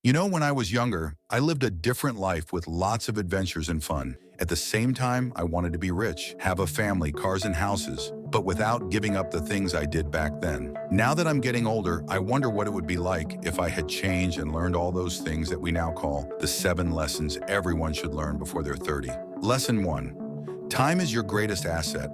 When I was younger, I lived a different life with lots of adventures and fun. At the same time, I wanted to be rich, have a family, cars and houses, but without giving up the things I did back then. Now that I'm getting older, I wonder what it would be like if I had changed and learned all those things that we now call the 7 lessons everyone should learn before they're 30. Lesson 1. Time is your greatest asset.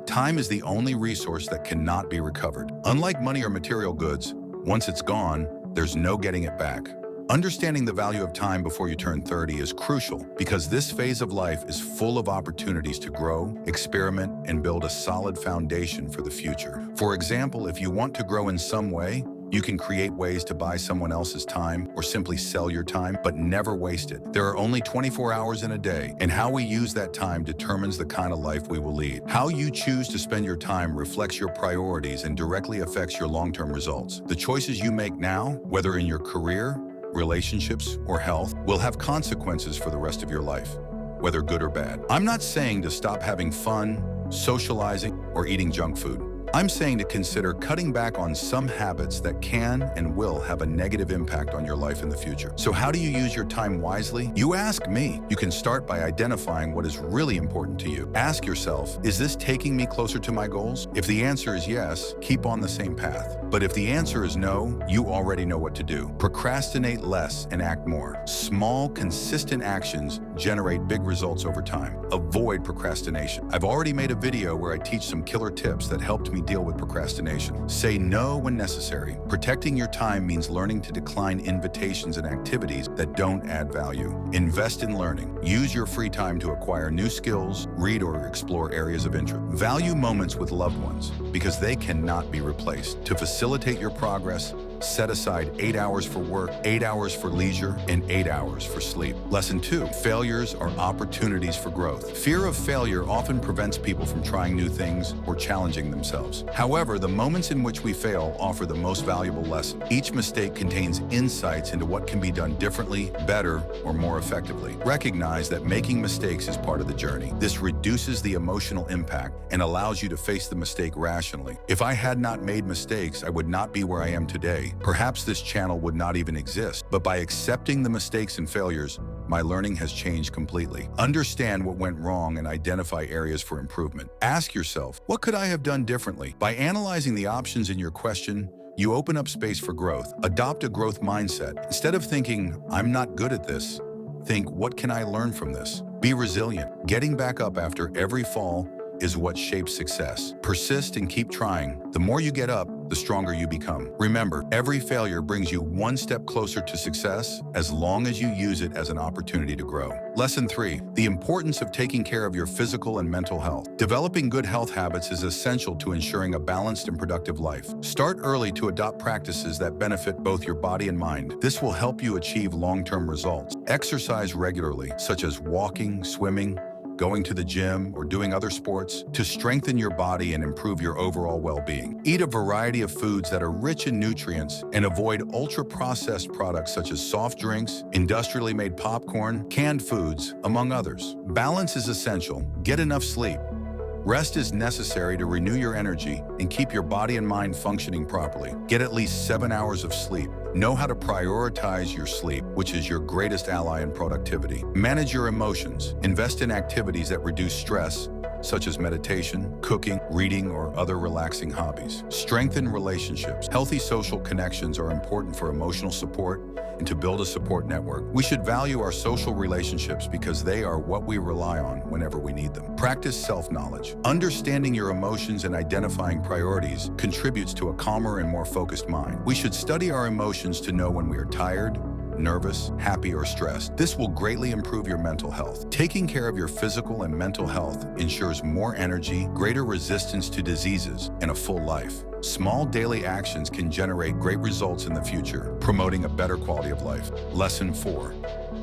Time is the only resource that cannot be recovered. Unlike money or material goods, once it's gone, there's no getting it back. Understanding the value of time before you turn 30 is crucial because this phase of life is full of opportunities to grow, experiment, and build a solid foundation for the future. For example, if you want to grow in some way, you can create ways to buy someone else's time or simply sell your time, but never waste it. There are only 24 hours in a day, and how we use that time determines the kind of life we will lead. How you choose to spend your time reflects your priorities and directly affects your long-term results. The choices you make now, whether in your career, relationships, or health, will have consequences for the rest of your life, whether good or bad. I'm not saying to stop having fun, socializing, or eating junk food. I'm saying to consider cutting back on some habits that can and will have a negative impact on your life in the future. So how do you use your time wisely? You ask me. You can start by identifying what is really important to you. Ask yourself, is this taking me closer to my goals? If the answer is yes, keep on the same path. But if the answer is no, you already know what to do. Procrastinate less and act more. Small, consistent actions generate big results over time. Avoid procrastination. I've already made a video where I teach some killer tips that helped me deal with procrastination. Say no when necessary. Protecting your time means learning to decline invitations and activities that don't add value. Invest in learning. Use your free time to acquire new skills, read or explore areas of interest. Value moments with loved ones because they cannot be replaced. To facilitate your progress, set aside 8 hours for work, 8 hours for leisure, and 8 hours for sleep. Lesson 2. Failures are opportunities for growth. Fear of failure often prevents people from trying new things or challenging themselves. However, the moments in which we fail offer the most valuable lesson. Each mistake contains insights into what can be done differently, better, or more effectively. Recognize that making mistakes is part of the journey. This reduces the emotional impact and allows you to face the mistake rationally. If I had not made mistakes, I would not be where I am today. Perhaps this channel would not even exist, but by accepting the mistakes and failures, my learning has changed completely. Understand what went wrong and identify areas for improvement. Ask yourself, what could I have done differently? By analyzing the options in your question, you open up space for growth. Adopt a growth mindset. Instead of thinking, I'm not good at this, think, what can I learn from this? Be resilient. Getting back up after every fall is what shapes success. Persist and keep trying. The more you get up, the stronger you become. Remember, every failure brings you one step closer to success as long as you use it as an opportunity to grow. Lesson 3. The importance of taking care of your physical and mental health. Developing good health habits is essential to ensuring a balanced and productive life. Start early to adopt practices that benefit both your body and mind. This will help you achieve long-term results. Exercise regularly, such as walking, swimming, going to the gym, or doing other sports to strengthen your body and improve your overall well-being. Eat a variety of foods that are rich in nutrients and avoid ultra-processed products such as soft drinks, industrially made popcorn, canned foods, among others. Balance is essential. Get enough sleep. Rest is necessary to renew your energy and keep your body and mind functioning properly. Get at least 7 hours of sleep. Know how to prioritize your sleep, which is your greatest ally in productivity. Manage your emotions. Invest in activities that reduce stress, such as meditation, cooking, reading, or other relaxing hobbies. Strengthen relationships. Healthy social connections are important for emotional support and to build a support network. We should value our social relationships because they are what we rely on whenever we need them. Practice self-knowledge. Understanding your emotions and identifying priorities contributes to a calmer and more focused mind. We should study our emotions to know when we are tired, nervous, happy, or stressed. This will greatly improve your mental health. Taking care of your physical and mental health ensures more energy, greater resistance to diseases, and a full life. Small daily actions can generate great results in the future, promoting a better quality of life. Lesson 4.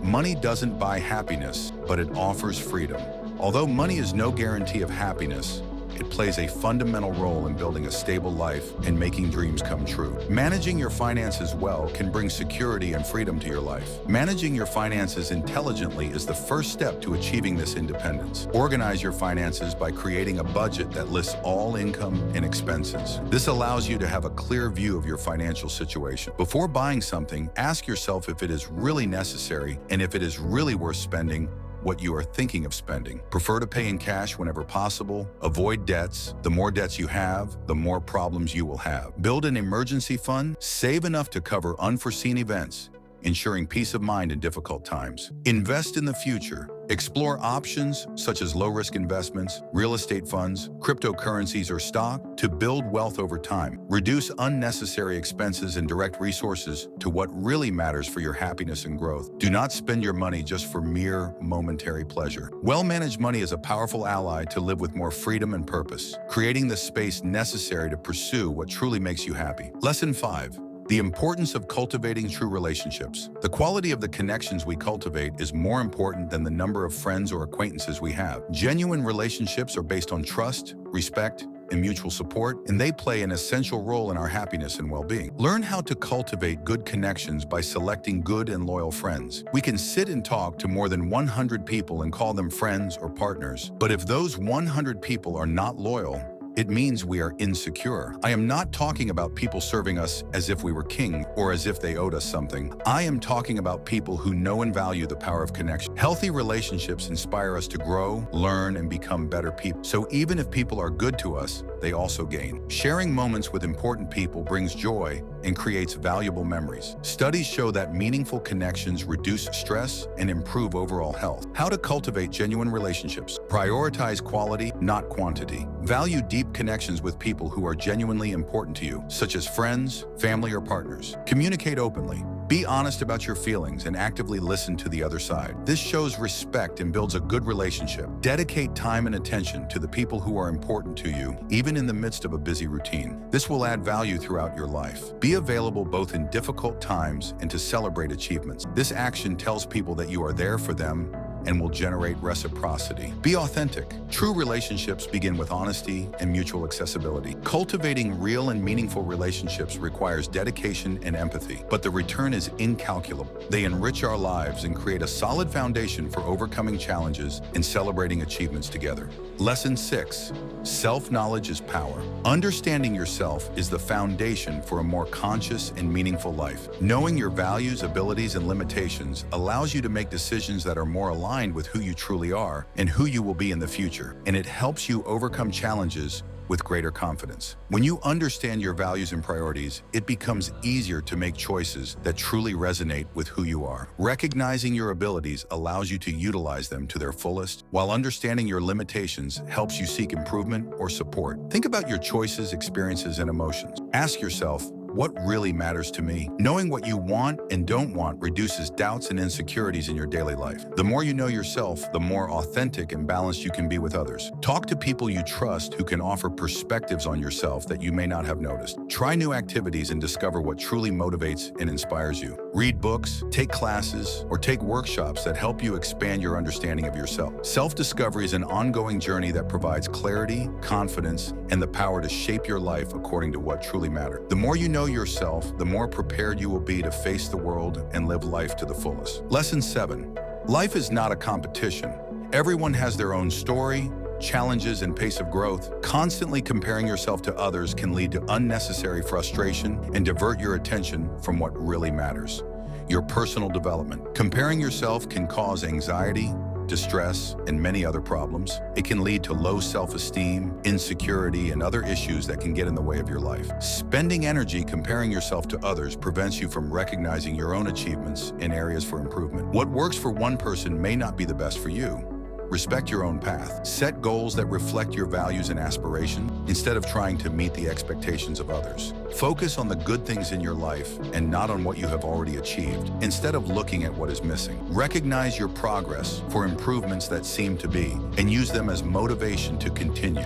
Money doesn't buy happiness, but it offers freedom. Although money is no guarantee of happiness, It plays a fundamental role in building a stable life and making dreams come true. Managing your finances well can bring security and freedom to your life. Managing your finances intelligently is the first step to achieving this independence. Organize your finances by creating a budget that lists all income and expenses. This allows you to have a clear view of your financial situation. Before buying something, ask yourself if it is really necessary and if it is really worth spending what you are thinking of spending. Prefer to pay in cash whenever possible. Avoid debts. The more debts you have, the more problems you will have. Build an emergency fund. Save enough to cover unforeseen events, ensuring peace of mind in difficult times. Invest in the future. Explore options such as low-risk investments, real estate funds, cryptocurrencies, or stock to build wealth over time. Reduce unnecessary expenses and direct resources to what really matters for your happiness and growth. Do not spend your money just for mere momentary pleasure. Well-managed money is a powerful ally to live with more freedom and purpose, creating the space necessary to pursue what truly makes you happy. Lesson 5. The importance of cultivating true relationships. The quality of the connections we cultivate is more important than the number of friends or acquaintances we have. Genuine relationships are based on trust, respect, and mutual support, and they play an essential role in our happiness and well-being. Learn how to cultivate good connections by selecting good and loyal friends. We can sit and talk to more than 100 people and call them friends or partners, but if those 100 people are not loyal, it means we are insecure. I am not talking about people serving us as if we were king or as if they owed us something. I am talking about people who know and value the power of connection. Healthy relationships inspire us to grow, learn, and become better people. So even if people are good to us, they also gain. Sharing moments with important people brings joy and creates valuable memories. Studies show that meaningful connections reduce stress and improve overall health. How to cultivate genuine relationships. Prioritize quality, not quantity. Value deep connections with people who are genuinely important to you, such as friends, family, or partners. Communicate openly. Be honest about your feelings and actively listen to the other side. This shows respect and builds a good relationship. Dedicate time and attention to the people who are important to you, even in the midst of a busy routine. This will add value throughout your life. Be available both in difficult times and to celebrate achievements. This action tells people that you are there for them and will generate reciprocity. Be authentic. True relationships begin with honesty and mutual accessibility. Cultivating real and meaningful relationships requires dedication and empathy, but the return is incalculable. They enrich our lives and create a solid foundation for overcoming challenges and celebrating achievements together. Lesson 6. Self-knowledge is power. Understanding yourself is the foundation for a more conscious and meaningful life. Knowing your values, abilities, and limitations allows you to make decisions that are more aligned with who you truly are and who you will be in the future, and it helps you overcome challenges with greater confidence. When you understand your values and priorities, it becomes easier to make choices that truly resonate with who you are. Recognizing your abilities allows you to utilize them to their fullest, while understanding your limitations helps you seek improvement or support. Think about your choices, experiences, and emotions. Ask yourself, what really matters to me? Knowing what you want and don't want reduces doubts and insecurities in your daily life. The more you know yourself, the more authentic and balanced you can be with others. Talk to people you trust who can offer perspectives on yourself that you may not have noticed. Try new activities and discover what truly motivates and inspires you. Read books, take classes, or take workshops that help you expand your understanding of yourself. Self-discovery is an ongoing journey that provides clarity, confidence, and the power to shape your life according to what truly matters. The more you know yourself, the more prepared you will be to face the world and live life to the fullest. Lesson 7. Life is not a competition. Everyone has their own story, challenges, and pace of growth. Constantly comparing yourself to others can lead to unnecessary frustration and divert your attention from what really matters: your personal development. Comparing yourself can cause anxiety, distress, and many other problems. It can lead to low self-esteem, insecurity, and other issues that can get in the way of your life. Spending energy comparing yourself to others prevents you from recognizing your own achievements and areas for improvement. What works for one person may not be the best for you. Respect your own path. Set goals that reflect your values and aspirations instead of trying to meet the expectations of others. Focus on the good things in your life and not on what you have already achieved, instead of looking at what is missing. Recognize your progress for improvements that seem to be, and use them as motivation to continue.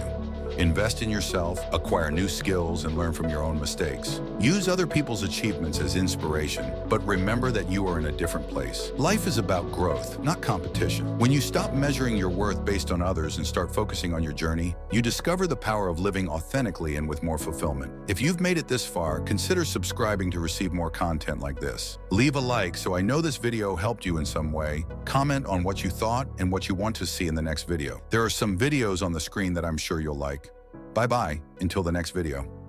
Invest in yourself, acquire new skills, and learn from your own mistakes. Use other people's achievements as inspiration, but remember that you are in a different place. Life is about growth, not competition. When you stop measuring your worth based on others and start focusing on your journey, you discover the power of living authentically and with more fulfillment. If you've made it this far, consider subscribing to receive more content like this. Leave a like so I know this video helped you in some way. Comment on what you thought and what you want to see in the next video. There are some videos on the screen that I'm sure you'll like. Bye-bye, until the next video.